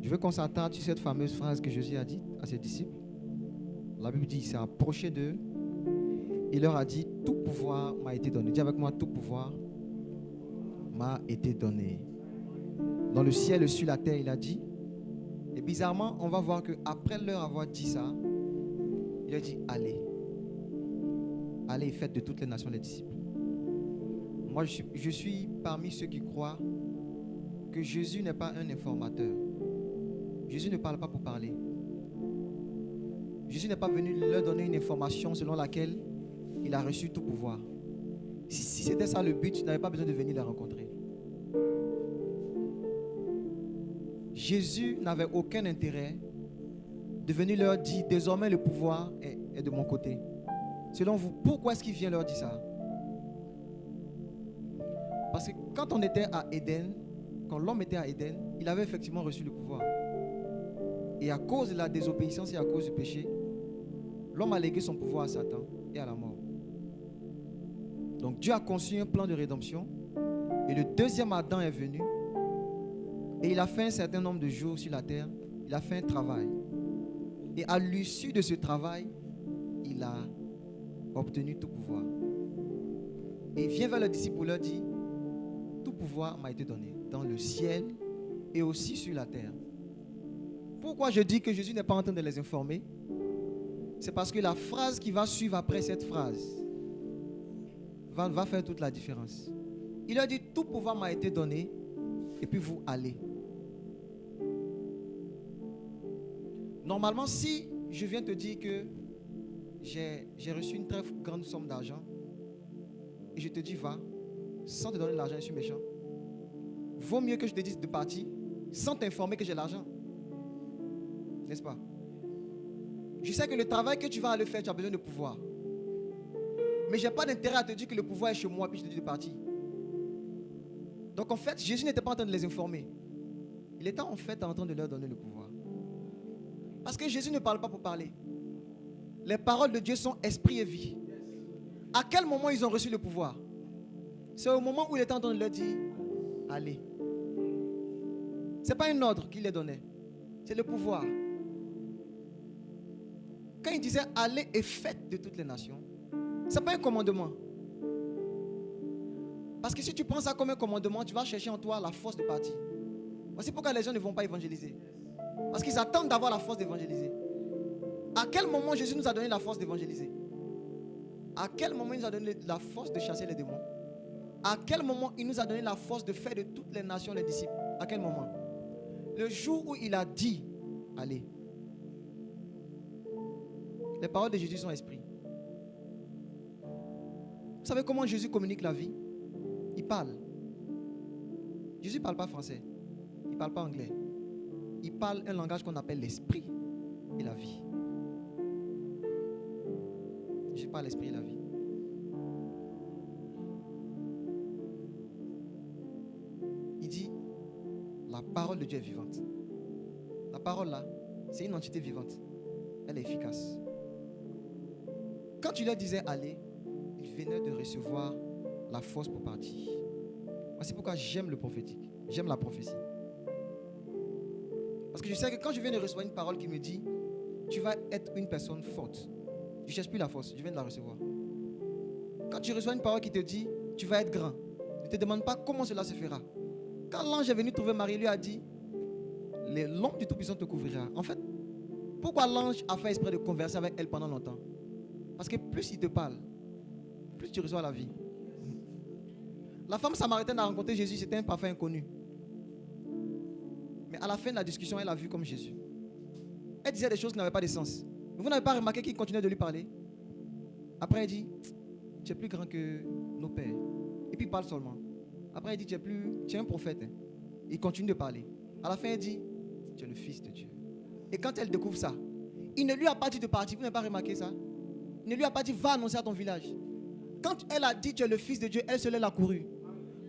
Je veux qu'on s'attarde sur cette fameuse phrase que Jésus a dite à ses disciples. La Bible dit, il s'est approché d'eux. Il leur a dit, tout pouvoir m'a été donné. Dis avec moi, tout pouvoir m'a été donné. Dans le ciel et sur la terre, il a dit. Et bizarrement, on va voir qu'après leur avoir dit ça, il a dit, allez. Allez et faites de toutes les nations les disciples. Moi, je suis parmi ceux qui croient que Jésus n'est pas un informateur. Jésus ne parle pas pour parler. Jésus n'est pas venu leur donner une information selon laquelle il a reçu tout pouvoir. Si c'était ça le but, tu n'avais pas besoin de venir les rencontrer. Jésus n'avait aucun intérêt de venir leur dire, désormais le pouvoir est de mon côté. Selon vous, pourquoi est-ce qu'il vient leur dire ça? Parce que quand on était à Éden, quand l'homme était à Éden, il avait effectivement reçu le pouvoir. Et à cause de la désobéissance et à cause du péché, l'homme a légué son pouvoir à Satan et à la mort. Donc Dieu a conçu un plan de rédemption. Et le deuxième Adam est venu. Et il a fait un certain nombre de jours sur la terre. Il a fait un travail. Et à l'issue de ce travail, il a obtenu tout pouvoir. Et il vient vers les disciples et leur dit, tout pouvoir m'a été donné dans le ciel et aussi sur la terre. Pourquoi je dis que Jésus n'est pas en train de les informer? C'est parce que la phrase qui va suivre après cette phrase va faire toute la différence. Il leur dit, tout pouvoir m'a été donné et puis vous allez. Normalement, si je viens te dire que j'ai reçu une très grande somme d'argent et je te dis va, sans te donner l'argent, je suis méchant. Vaut mieux que je te dise de partir sans t'informer que j'ai l'argent. N'est-ce pas? Je sais que le travail que tu vas aller faire, tu as besoin de pouvoir. Mais je n'ai pas d'intérêt à te dire que le pouvoir est chez moi puis je te dis de partir. Donc en fait, Jésus n'était pas en train de les informer. Il était en fait en train de leur donner le pouvoir. Parce que Jésus ne parle pas pour parler. Les paroles de Dieu sont esprit et vie. À quel moment ils ont reçu le pouvoir? C'est au moment où il était en train de leur dire, allez. Ce n'est pas un ordre qu'il les donnait. C'est le pouvoir. Quand il disait allez et faites de toutes les nations, ce n'est pas un commandement. Parce que si tu prends ça comme un commandement, tu vas chercher en toi la force de partir. Voici pourquoi les gens ne vont pas évangéliser. Parce qu'ils attendent d'avoir la force d'évangéliser. À quel moment Jésus nous a donné la force d'évangéliser? À quel moment il nous a donné la force de chasser les démons? À quel moment il nous a donné la force de faire de toutes les nations les disciples? À quel moment? Le jour où il a dit allez. Les paroles de Jésus sont esprit. Vous savez comment Jésus communique la vie? Il parle. Jésus ne parle pas français. Il ne parle pas anglais. Il parle un langage qu'on appelle l'esprit et la vie. Jésus parle l'esprit et la vie. Il dit, la parole de Dieu est vivante. La parole là, c'est une entité vivante. Elle est efficace. Quand tu leur disais aller, ils venaient de recevoir la force pour partir. Voici pourquoi j'aime le prophétique. J'aime la prophétie. Parce que je sais que quand je viens de recevoir une parole qui me dit tu vas être une personne forte, je ne cherche plus la force, je viens de la recevoir. Quand tu reçois une parole qui te dit tu vas être grand, ne te demande pas comment cela se fera. Quand l'ange est venu trouver Marie, il lui a dit l'ombre du Tout-Puissant te couvrira. En fait, pourquoi l'ange a fait exprès de converser avec elle pendant longtemps? Parce que plus il te parle, plus tu reçois la vie. La femme samaritaine a rencontré Jésus, c'était un parfait inconnu. Mais à la fin de la discussion, elle a vu comme Jésus. Elle disait des choses qui n'avaient pas de sens. Mais vous n'avez pas remarqué qu'il continuait de lui parler? Après, elle dit, tu es plus grand que nos pères. Et puis il parle seulement. Après, elle dit, tu es un prophète. Hein. Il continue de parler. À la fin, elle dit, tu es le Fils de Dieu. Et quand elle découvre ça, il ne lui a pas dit de partir. Vous n'avez pas remarqué ça? Il ne lui a pas dit, va annoncer à ton village. Quand elle a dit, tu es le Fils de Dieu, elle se l'est couru.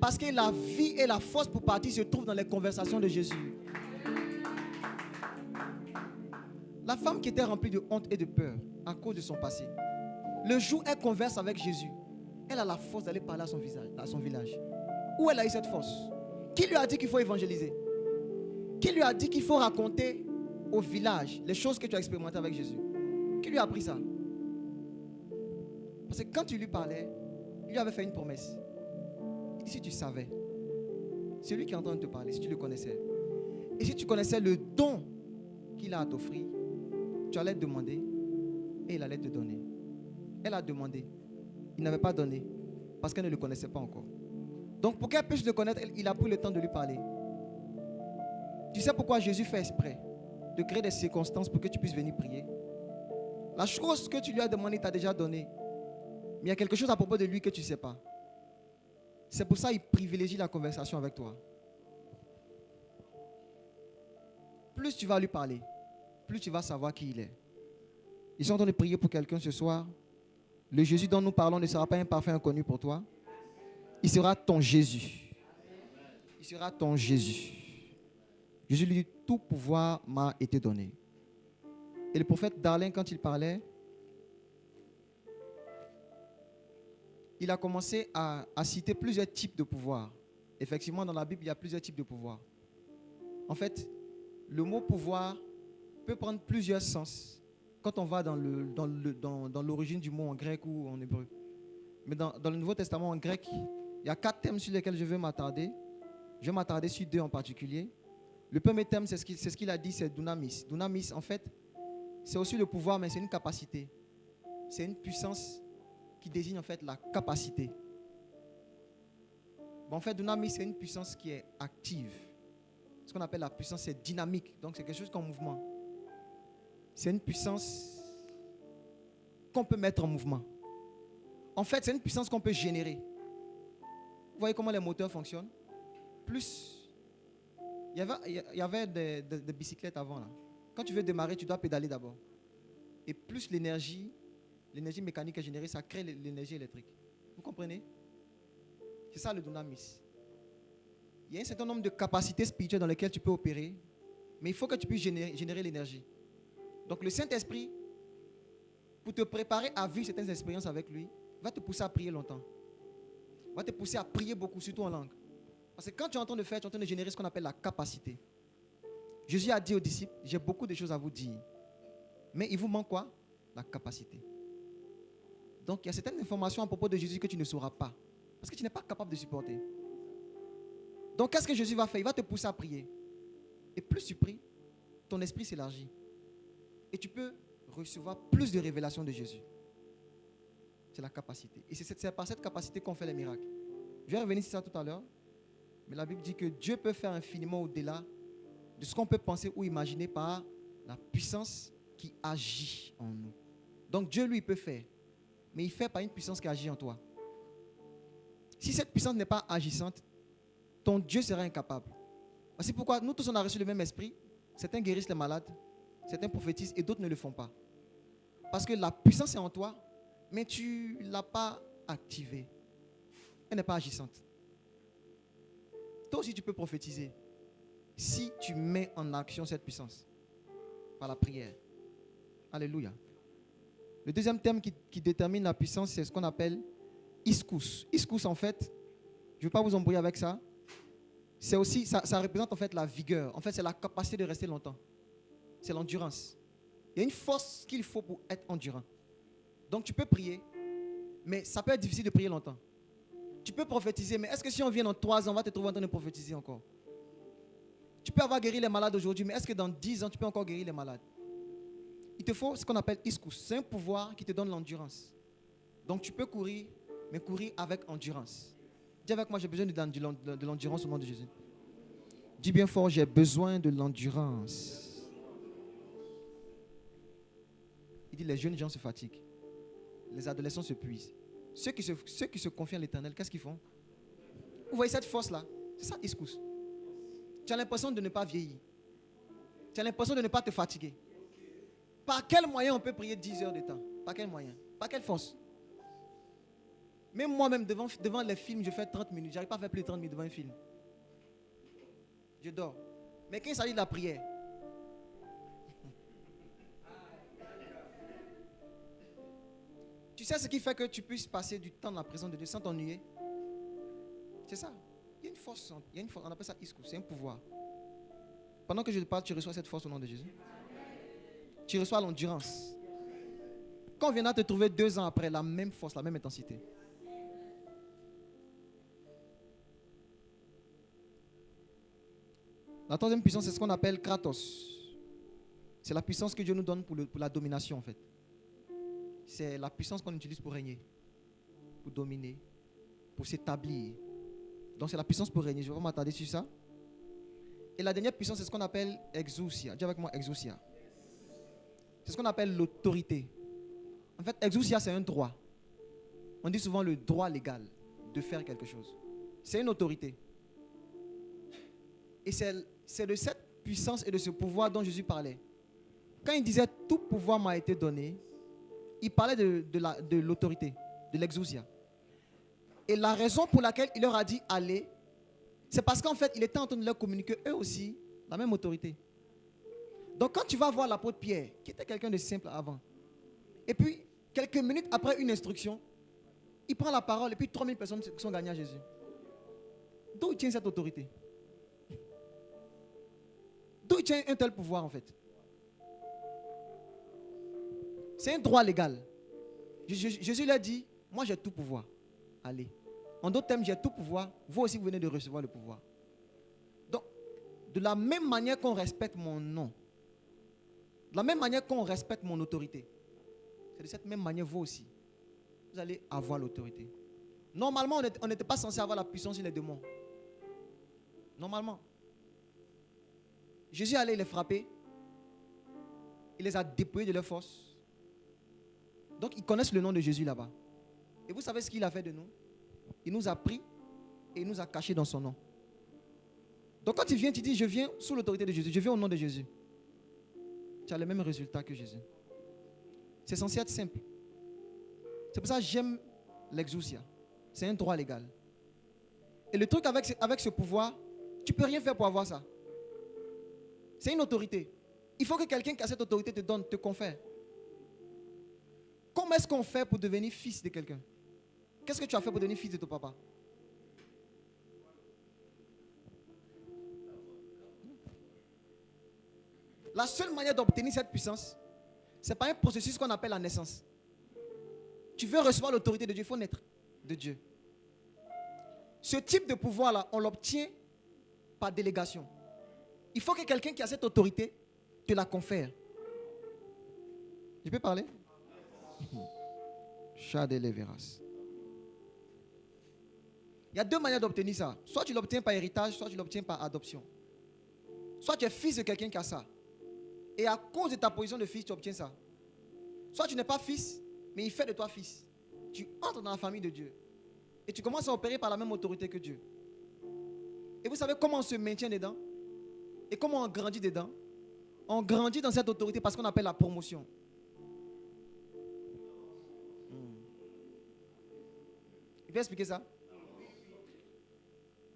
Parce que la vie et la force pour partir se trouvent dans les conversations de Jésus. La femme qui était remplie de honte et de peur à cause de son passé, le jour où elle converse avec Jésus, elle a la force d'aller parler à son village. Où elle a eu cette force? Qui lui a dit qu'il faut évangéliser? Qui lui a dit qu'il faut raconter au village les choses que tu as expérimentées avec Jésus? Qui lui a appris ça? Parce que quand tu lui parlais, il lui avait fait une promesse. Il dit, si tu savais, celui qui est en train de te parler, si tu le connaissais, et si tu connaissais le don qu'il a à t'offrir, tu allais te demander et il allait te donner. Elle a demandé. Il n'avait pas donné parce qu'elle ne le connaissait pas encore. Donc pour qu'elle puisse le connaître, il a pris le temps de lui parler. Tu sais pourquoi Jésus fait exprès de créer des circonstances pour que tu puisses venir prier? La chose que tu lui as demandé, il t'a déjà donné. Mais il y a quelque chose à propos de lui que tu ne sais pas. C'est pour ça qu'il privilégie la conversation avec toi. Plus tu vas lui parler, plus tu vas savoir qui il est. Ils sont en train de prier pour quelqu'un ce soir. Le Jésus dont nous parlons ne sera pas un parfait inconnu pour toi. Il sera ton Jésus. Il sera ton Jésus. Jésus lui dit, tout pouvoir m'a été donné. Et le prophète Darlin, quand il parlait, il a commencé à citer plusieurs types de pouvoirs. Effectivement, dans la Bible, il y a plusieurs types de pouvoirs. En fait, le mot pouvoir peut prendre plusieurs sens quand on va dans l'origine du mot en grec ou en hébreu. Mais dans le Nouveau Testament en grec, il y a 4 thèmes sur lesquels je vais m'attarder. Je vais m'attarder sur 2 en particulier. Le premier thème, c'est ce qu'il a dit, c'est dunamis. Dunamis, en fait, c'est aussi le pouvoir, mais c'est une capacité. C'est une puissance qui désigne en fait la capacité. Bon, en fait, dunamis, c'est une puissance qui est active. Ce qu'on appelle la puissance, c'est dynamique. Donc, c'est quelque chose qu'en mouvement. C'est une puissance qu'on peut mettre en mouvement. En fait, c'est une puissance qu'on peut générer. Vous voyez comment les moteurs fonctionnent? Plus, il y avait des bicyclettes avant, là. Quand tu veux démarrer, tu dois pédaler d'abord. Et plus l'énergie mécanique est générée, ça crée l'énergie électrique. Vous comprenez? C'est ça le dunamis. Il y a un certain nombre de capacités spirituelles dans lesquelles tu peux opérer, mais il faut que tu puisses générer l'énergie. Donc le Saint-Esprit, pour te préparer à vivre certaines expériences avec lui, va te pousser à prier longtemps. Va te pousser à prier beaucoup, surtout en langue. Parce que quand tu es en train de faire, tu es en train de générer ce qu'on appelle la capacité. Jésus a dit aux disciples, j'ai beaucoup de choses à vous dire. Mais il vous manque quoi? La capacité. Donc il y a certaines informations à propos de Jésus que tu ne sauras pas. Parce que tu n'es pas capable de supporter. Donc qu'est-ce que Jésus va faire? Il va te pousser à prier. Et plus tu pries, ton esprit s'élargit. Et tu peux recevoir plus de révélations de Jésus. C'est la capacité. Et c'est par cette capacité qu'on fait les miracles. Je vais revenir sur ça tout à l'heure. Mais la Bible dit que Dieu peut faire infiniment au-delà de ce qu'on peut penser ou imaginer par la puissance qui agit en nous. Donc Dieu, lui, peut faire. Mais il fait par une puissance qui agit en toi. Si cette puissance n'est pas agissante, ton Dieu sera incapable. C'est pourquoi nous tous on a reçu le même esprit. Certains guérissent les malades, certains prophétisent et d'autres ne le font pas. Parce que la puissance est en toi, mais tu ne l'as pas activée. Elle n'est pas agissante. Toi aussi tu peux prophétiser si tu mets en action cette puissance par la prière. Alléluia. Le deuxième thème qui détermine la puissance, c'est ce qu'on appelle ischus. Ischus, en fait, je ne vais pas vous embrouiller avec ça. C'est aussi, ça représente en fait la vigueur. En fait, c'est la capacité de rester longtemps. C'est l'endurance. Il y a une force qu'il faut pour être endurant. Donc tu peux prier, mais ça peut être difficile de prier longtemps. Tu peux prophétiser, mais est-ce que si on vient dans 3 ans, on va te trouver en train de prophétiser encore? Tu peux avoir guéri les malades aujourd'hui, mais est-ce que dans 10 ans, tu peux encore guérir les malades? Il te faut ce qu'on appelle ischus. C'est un pouvoir qui te donne l'endurance. Donc tu peux courir, mais courir avec endurance. Dis avec moi, j'ai besoin de l'endurance au nom de Jésus. Dis bien fort, j'ai besoin de l'endurance. Il dit, les jeunes gens se fatiguent. Les adolescents se puisent. Ceux qui se confient à l'Éternel, qu'est-ce qu'ils font? Vous voyez cette force-là? C'est ça, ischus. Tu as l'impression de ne pas vieillir. Tu as l'impression de ne pas te fatiguer. Par quel moyen on peut prier 10 heures de temps? Par quel moyen? Par quelle force? Même moi-même, devant les films, je fais 30 minutes. Je n'arrive pas à faire plus de 30 minutes devant un film. Je dors. Mais quand il s'agit de la prière, tu sais ce qui fait que tu puisses passer du temps dans la présence de Dieu sans t'ennuyer? C'est ça. Il y a une force, on appelle ça ischus, c'est un pouvoir. Pendant que je te parle, tu reçois cette force au nom de Jésus. Tu reçois l'endurance. Quand on viendra te trouver 2 ans après, la même force, la même intensité. La troisième puissance, c'est ce qu'on appelle Kratos. C'est la puissance que Dieu nous donne pour la domination, en fait. C'est la puissance qu'on utilise pour régner, pour dominer, pour s'établir. Donc c'est la puissance pour régner. Je vais pas m'attarder sur ça. Et la dernière puissance, c'est ce qu'on appelle exousia. Dis avec moi, exousia. C'est ce qu'on appelle l'autorité. En fait, exousia, c'est un droit. On dit souvent le droit légal de faire quelque chose. C'est une autorité. Et c'est de cette puissance et de ce pouvoir dont Jésus parlait. Quand il disait tout pouvoir m'a été donné, il parlait de l'autorité, de l'exousia. Et la raison pour laquelle il leur a dit allez, c'est parce qu'en fait, il était en train de leur communiquer eux aussi la même autorité. Donc quand tu vas voir l'apôtre Pierre, qui était quelqu'un de simple avant, et puis quelques minutes après une instruction, il prend la parole et puis 3000 personnes sont gagnées à Jésus. D'où il tient cette autorité? D'où il tient un tel pouvoir en fait? C'est un droit légal. Jésus lui a dit, moi j'ai tout pouvoir. Allez. En d'autres termes, j'ai tout pouvoir. Vous aussi, vous venez de recevoir le pouvoir. Donc, de la même manière qu'on respecte mon nom, de la même manière qu'on respecte mon autorité, c'est de cette même manière, vous aussi, vous allez avoir l'autorité. Normalement, on n'était pas censé avoir la puissance sur les démons. Normalement. Jésus allait les frapper. Il les a dépouillés de leur force. Donc, ils connaissent le nom de Jésus là-bas. Et vous savez ce qu'il a fait de nous? Il nous a pris et il nous a cachés dans son nom. Donc, quand tu viens, tu dis, je viens sous l'autorité de Jésus, je viens au nom de Jésus. Tu as le même résultat que Jésus. C'est censé être simple. C'est pour ça que j'aime l'exousia. C'est un droit légal. Et le truc avec ce pouvoir, tu ne peux rien faire pour avoir ça. C'est une autorité. Il faut que quelqu'un qui a cette autorité te donne, te confère. Comment est-ce qu'on fait pour devenir fils de quelqu'un? Qu'est-ce que tu as fait pour devenir fils de ton papa? La seule manière d'obtenir cette puissance, c'est par un processus qu'on appelle la naissance. Tu veux recevoir l'autorité de Dieu, il faut naître de Dieu. Ce type de pouvoir-là, on l'obtient par délégation. Il faut que quelqu'un qui a cette autorité te la confère. Je peux parler? Chat de Léveras. Il y a 2 manières d'obtenir ça. Soit tu l'obtiens par héritage, soit tu l'obtiens par adoption. Soit tu es fils de quelqu'un qui a ça. Et à cause de ta position de fils, tu obtiens ça. Soit tu n'es pas fils, mais il fait de toi fils. Tu entres dans la famille de Dieu. Et tu commences à opérer par la même autorité que Dieu. Et vous savez comment on se maintient dedans? Et comment on grandit dedans? On grandit dans cette autorité parce qu'on appelle la promotion. Il peut expliquer ça?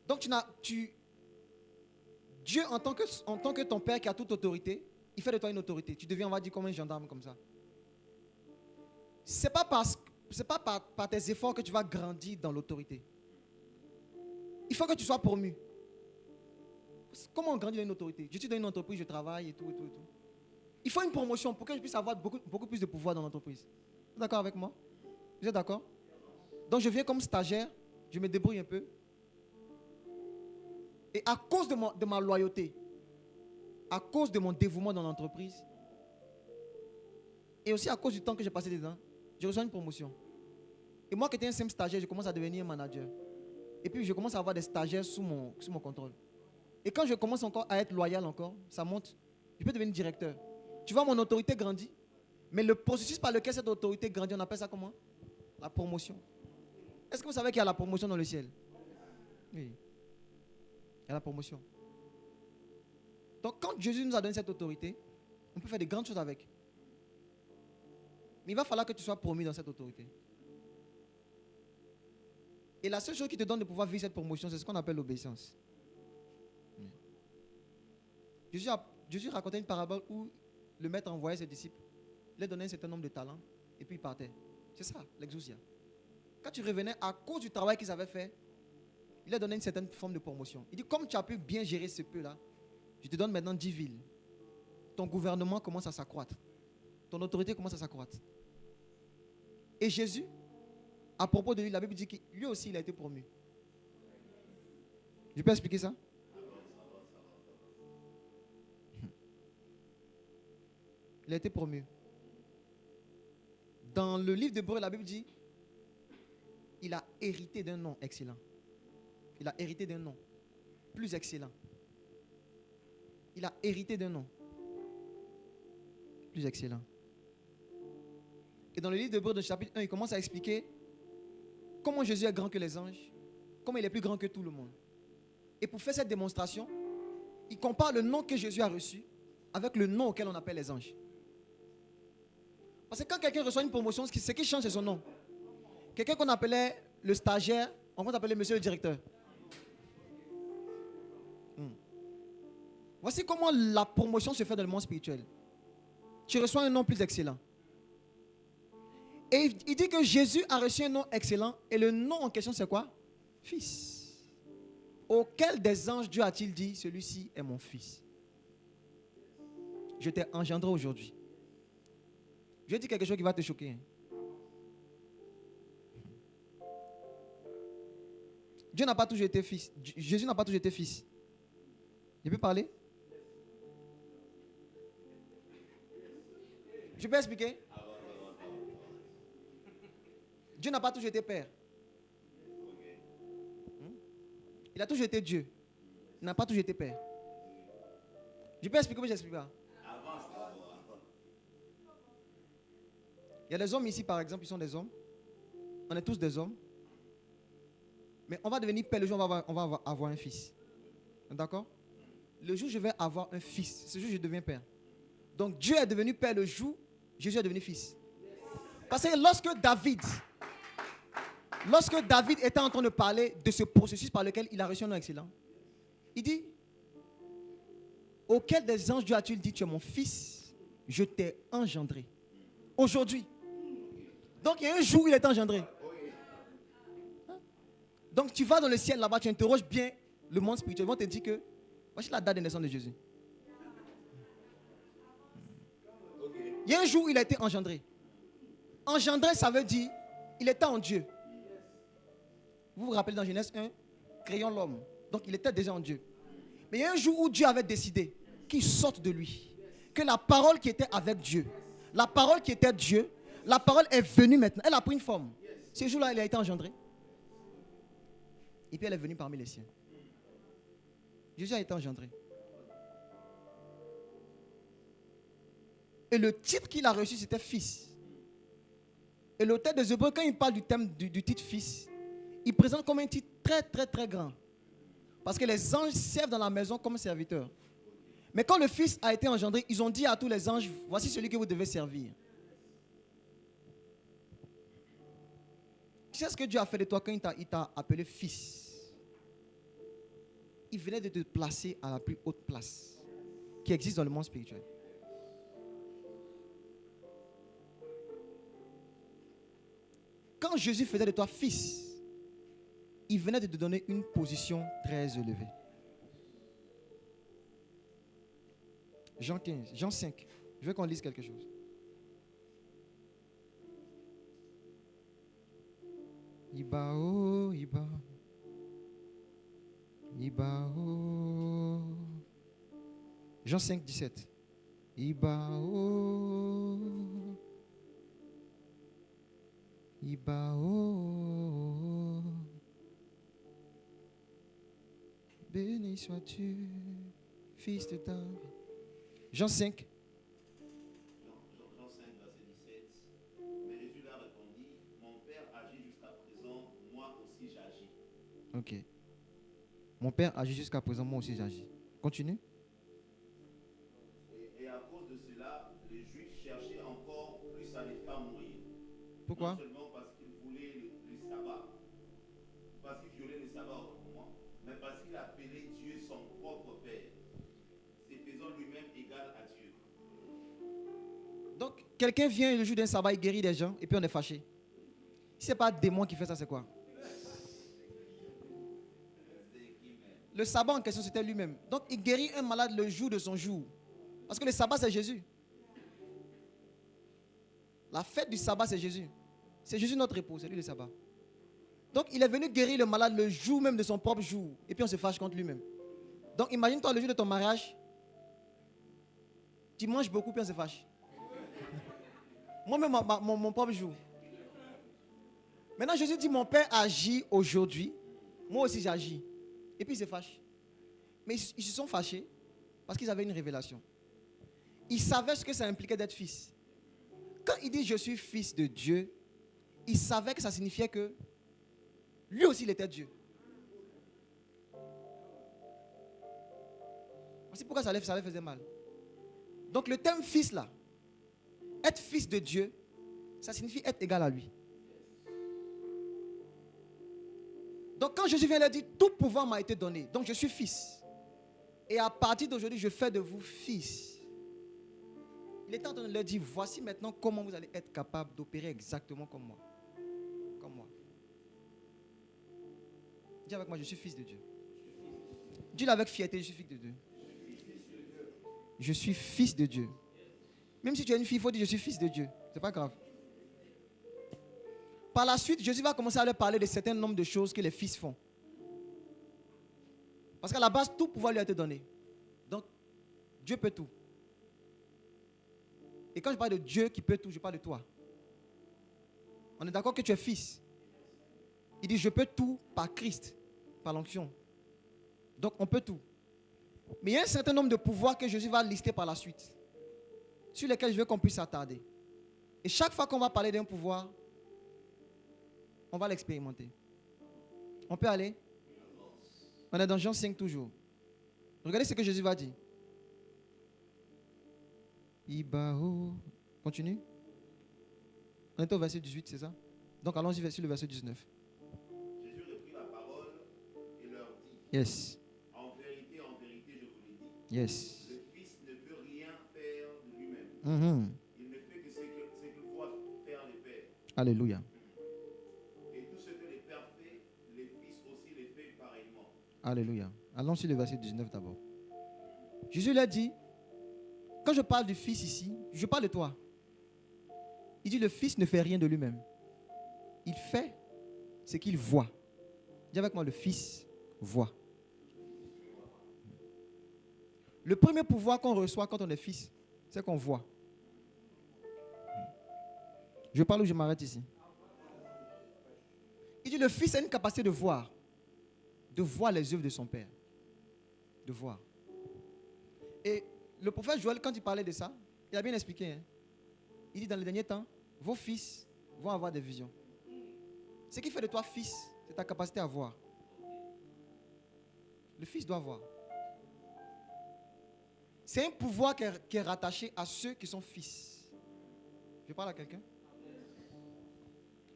Donc Dieu en tant que ton père qui a toute autorité, il fait de toi une autorité. Tu deviens, on va dire, comme un gendarme comme ça. C'est pas par tes efforts que tu vas grandir dans l'autorité. Il faut que tu sois promu. Comment on grandit dans une autorité? Je suis dans une entreprise, je travaille et tout. Il faut une promotion pour que je puisse avoir beaucoup plus de pouvoir dans l'entreprise. Vous êtes d'accord avec moi? Vous êtes d'accord? Donc je viens comme stagiaire, je me débrouille un peu. Et à cause de ma loyauté, à cause de mon dévouement dans l'entreprise, et aussi à cause du temps que j'ai passé dedans, je reçois une promotion. Et moi qui étais un simple stagiaire, je commence à devenir un manager. Et puis je commence à avoir des stagiaires sous mon contrôle. Et quand je commence encore à être loyal encore, ça monte, je peux devenir directeur. Tu vois, mon autorité grandit. Mais le processus par lequel cette autorité grandit, on appelle ça comment? La promotion. Est-ce que vous savez qu'il y a la promotion dans le ciel? Oui. Il y a la promotion. Donc quand Jésus nous a donné cette autorité, on peut faire de grandes choses avec. Mais il va falloir que tu sois promu dans cette autorité. Et la seule chose qui te donne de pouvoir vivre cette promotion, c'est ce qu'on appelle l'obéissance. Jésus racontait une parabole où le maître envoyait ses disciples. Il leur donnait un certain nombre de talents et puis il partait. C'est ça, l'exousia. Quand tu revenais, à cause du travail qu'ils avaient fait, il leur donnait une certaine forme de promotion. Il dit, comme tu as pu bien gérer ce peu-là, Je te donne maintenant 10 villes. Ton gouvernement commence à s'accroître. Ton autorité commence à s'accroître. Et Jésus, à propos de lui, la Bible dit que lui aussi, il a été promu. Je peux expliquer ça? Il a été promu. Dans le livre d'Hébreux, la Bible dit il a hérité d'un nom excellent. Il a hérité d'un nom plus excellent. Il a hérité d'un nom plus excellent. Et dans le livre d'Hébreux, chapitre 1, il commence à expliquer comment Jésus est grand que les anges, comment il est plus grand que tout le monde. Et pour faire cette démonstration, il compare le nom que Jésus a reçu avec le nom auquel on appelle les anges. Parce que quand quelqu'un reçoit une promotion, ce qui change, c'est son nom. Quelqu'un qu'on appelait le stagiaire, on va appeler monsieur le directeur. Voici comment la promotion se fait dans le monde spirituel. Tu reçois un nom plus excellent. Et il dit que Jésus a reçu un nom excellent. Et le nom en question, c'est quoi? Fils. Auquel des anges Dieu a-t-il dit, celui-ci est mon fils? Je t'ai engendré aujourd'hui. Je vais dire quelque chose qui va te choquer. Dieu n'a pas toujours été fils. Jésus n'a pas toujours été fils. Je peux parler? Je peux expliquer? Dieu n'a pas toujours été père. Il a toujours été Dieu. Il n'a pas toujours été père. Je peux expliquer, mais je n'explique pas. Il y a des hommes ici, par exemple, ils sont des hommes. On est tous des hommes. Mais on va devenir père le jour où on va avoir un fils. D'accord? Le jour où je vais avoir un fils, ce jour où je deviens père. Donc Dieu est devenu père le jour où Jésus est devenu fils. Parce que lorsque David était en train de parler de ce processus par lequel il a reçu un nom excellent, il dit, auquel des anges Dieu a-t-il dit, tu es mon fils, je t'ai engendré. Aujourd'hui. Donc il y a un jour où il est engendré. Donc tu vas dans le ciel là-bas, tu interroges bien le monde spirituel. Ils vont te dire que, voici la date de naissance de Jésus. Il y a un jour où il a été engendré. Engendré, ça veut dire, il était en Dieu. Vous vous rappelez dans Genèse 1, créons l'homme. Donc il était déjà en Dieu. Mais il y a un jour où Dieu avait décidé qu'il sorte de lui. Que la parole qui était avec Dieu, la parole qui était Dieu, la parole est venue maintenant. Elle a pris une forme. Ce jour-là, il a été engendré. Et puis elle est venue parmi les siens. Jésus a été engendré. Et le titre qu'il a reçu, c'était fils. Et l'auteur des Hébreux, quand il parle du thème du titre fils, il présente comme un titre très, très, très grand. Parce que les anges servent dans la maison comme serviteurs. Mais quand le fils a été engendré, ils ont dit à tous les anges, voici celui que vous devez servir. Tu sais ce que Dieu a fait de toi quand il t'a appelé fils? Il venait de te placer à la plus haute place qui existe dans le monde spirituel. Quand Jésus faisait de toi fils, il venait de te donner une position très élevée. Jean 15, Jean 5. Je veux qu'on lise quelque chose. Ibao, Iba. Ibao. Jean 5, 17. Ibao. Ibao. Béni sois-tu, fils de David. Jean 5. Jean 5, verset 17. Mais Jésus leur répondit, mon Père agit jusqu'à présent, moi aussi j'agis. Ok. Mon Père agit jusqu'à présent, moi aussi j'agis. Continue. Et à cause de cela, les Juifs cherchaient encore plus à les faire mourir. Pourquoi? Non seulement parce qu'ils voulaient le sabbat, parce qu'ils violaient le sabbat autrement, mais parce qu'il appelait Dieu son propre Père, se faisant lui-même égal à Dieu. Donc, quelqu'un vient le jour d'un sabbat, il guérit des gens, et puis on est fâché. Si ce n'est pas un démon qui fait ça, c'est quoi? Le sabbat en question, c'était lui-même. Donc, il guérit un malade le jour de son jour. Parce que le sabbat, c'est Jésus. La fête du sabbat, c'est Jésus. C'est Jésus notre époux, c'est lui le sabbat. Donc, il est venu guérir le malade le jour même de son propre jour. Et puis, on se fâche contre lui-même. Donc, imagine-toi le jour de ton mariage. Tu manges beaucoup, puis on se fâche. Moi-même, mon propre jour. Maintenant, Jésus dit, mon Père agit aujourd'hui. Moi aussi, j'agis. Et puis, ils se fâchent. Mais ils se sont fâchés parce qu'ils avaient une révélation. Ils savaient ce que ça impliquait d'être fils. Quand il dit, je suis fils de Dieu, il savait que ça signifiait que lui aussi, il était Dieu. C'est pourquoi ça leur faisait mal. Donc, le terme fils, là, être fils de Dieu, ça signifie être égal à lui. Donc quand Jésus vient leur dire, tout pouvoir m'a été donné, donc je suis fils. Et à partir d'aujourd'hui, je fais de vous fils. Il est en train de leur dire, voici maintenant comment vous allez être capable d'opérer exactement comme moi. Comme moi. Dis avec moi, je suis fils de Dieu. Dis-le avec fierté, je suis fils de Dieu. Je suis fils de Dieu. Même si tu es une fille, il faut dire, je suis fils de Dieu. C'est pas grave. Par la suite, Jésus va commencer à leur parler de certains nombres de choses que les fils font. Parce qu'à la base, tout pouvoir lui a été donné. Donc, Dieu peut tout. Et quand je parle de Dieu qui peut tout, je parle de toi. On est d'accord que tu es fils. Il dit, je peux tout par Christ, par l'onction. Donc, on peut tout. Mais il y a un certain nombre de pouvoirs que Jésus va lister par la suite, sur lesquels je veux qu'on puisse s'attarder. Et chaque fois qu'on va parler d'un pouvoir, on va l'expérimenter. On peut aller? On est dans Jean 5 toujours. Regardez ce que Jésus va dire. Ibao. Continue. On est au verset 18, c'est ça? Donc allons-y sur le verset 19. Jésus reprit la parole et leur dit, Yes. en vérité, je vous l'ai dit, Yes. le Fils ne peut rien faire de lui-même. Mm-hmm. Il ne fait que ce qu'il voit faire le Père. Alléluia. Et tout ce que le Père fait, le Fils aussi le fait pareillement. Alléluia. Allons sur le verset 19 d'abord. Jésus l'a dit, quand je parle du Fils ici, je parle de toi. Il dit, le Fils ne fait rien de lui-même. Il fait ce qu'il voit. Dis avec moi, le Fils voit. Le premier pouvoir qu'on reçoit quand on est fils, c'est qu'on voit. Je parle ou je m'arrête ici? Il dit, le Fils a une capacité de voir les œuvres de son Père. De voir. Et le prophète Joël, quand il parlait de ça, il a bien expliqué. Il dit, dans les derniers temps, vos fils vont avoir des visions. Ce qui fait de toi fils, c'est ta capacité à voir. Le fils doit voir. C'est un pouvoir qui est rattaché à ceux qui sont fils. Je parle à quelqu'un?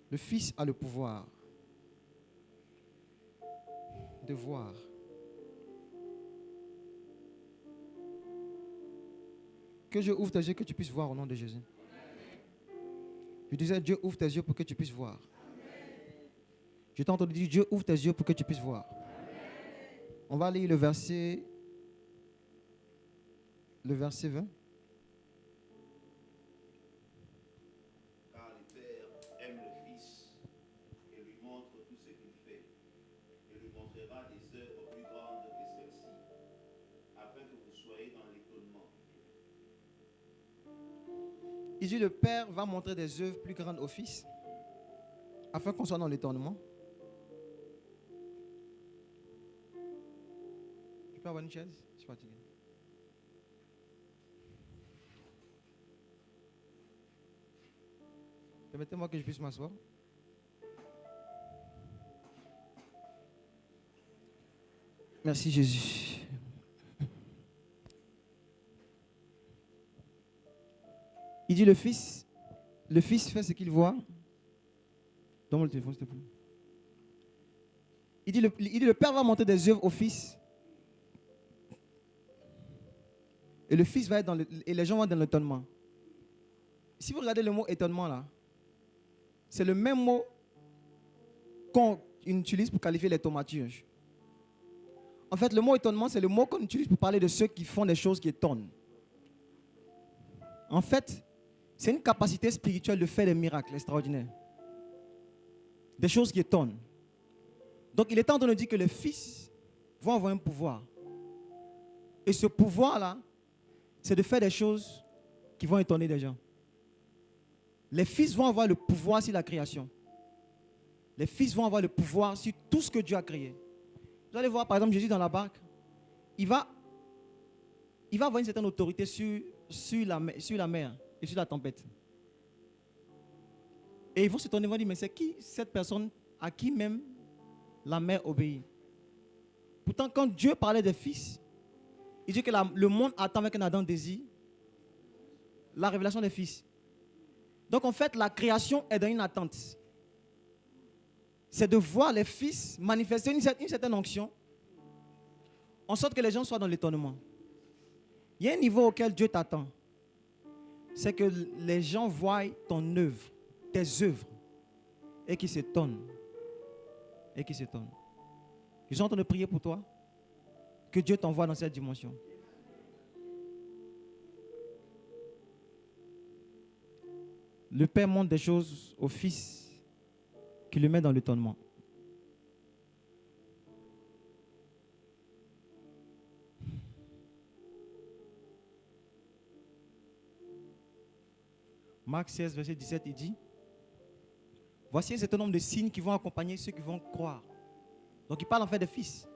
Le fils a le pouvoir de voir. Que Dieu ouvre tes yeux, que tu puisses voir au nom de Jésus. Je disais, Dieu ouvre tes yeux pour que tu puisses voir. Je t'ai entendu dire, Dieu ouvre tes yeux pour que tu puisses voir. On va lire le verset 20. Car le Père aime le Fils et lui montre tout ce qu'il fait. Et lui montrera des œuvres plus grandes que celles-ci, afin que vous soyez dans l'étonnement. Il dit, le Père va montrer des œuvres plus grandes au Fils, afin qu'on soit dans l'étonnement. Tu peux avoir une chaise? Je suis fatigué. Permettez-moi que je puisse m'asseoir. Merci Jésus. Il dit le Fils fait ce qu'il voit. Donne-moi le téléphone s'il te plaît. Il dit le Père va montrer des œuvres au Fils. Et le Fils va être et les gens vont être dans l'étonnement. Si vous regardez le mot étonnement là, c'est le même mot qu'on utilise pour qualifier les thaumaturges. En fait, le mot étonnement, c'est le mot qu'on utilise pour parler de ceux qui font des choses qui étonnent. En fait, c'est une capacité spirituelle de faire des miracles extraordinaires. Des choses qui étonnent. Donc, il est temps de nous dire que les fils vont avoir un pouvoir. Et ce pouvoir-là, c'est de faire des choses qui vont étonner des gens. Les fils vont avoir le pouvoir sur la création. Les fils vont avoir le pouvoir sur tout ce que Dieu a créé. Vous allez voir, par exemple, Jésus dans la barque. Il va avoir une certaine autorité sur la mer et sur la tempête. Et ils vont se tourner et vont dire, mais c'est qui cette personne à qui même la mer obéit? Pourtant, quand Dieu parlait des fils, il dit que le monde attend avec un ardent désir la révélation des fils. Donc en fait, la création est dans une attente. C'est de voir les fils manifester une certaine onction, en sorte que les gens soient dans l'étonnement. Il y a un niveau auquel Dieu t'attend. C'est que les gens voient ton œuvre, tes œuvres, et qu'ils s'étonnent. Et qu'ils s'étonnent. Je suis en train de prier pour toi, que Dieu t'envoie dans cette dimension. Le Père montre des choses au Fils qui le met dans l'étonnement. Marc 16, verset 17, il dit, voici un certain nombre de signes qui vont accompagner ceux qui vont croire. Donc il parle en fait des fils.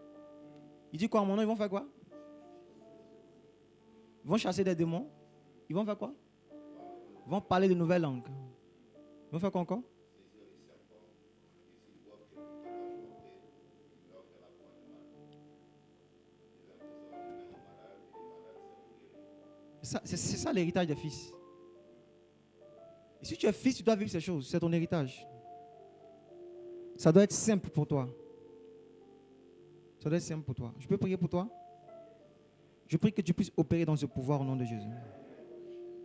Il dit quoi en mon nom, ils vont faire quoi? Ils vont chasser des démons. Ils vont faire quoi? Ils vont parler de nouvelles langues. Ils vont faire quoi encore? C'est ça l'héritage des fils. Et si tu es fils, tu dois vivre ces choses. C'est ton héritage. Ça doit être simple pour toi. Ça doit être simple pour toi. Je peux prier pour toi? Je prie que tu puisses opérer dans ce pouvoir au nom de Jésus.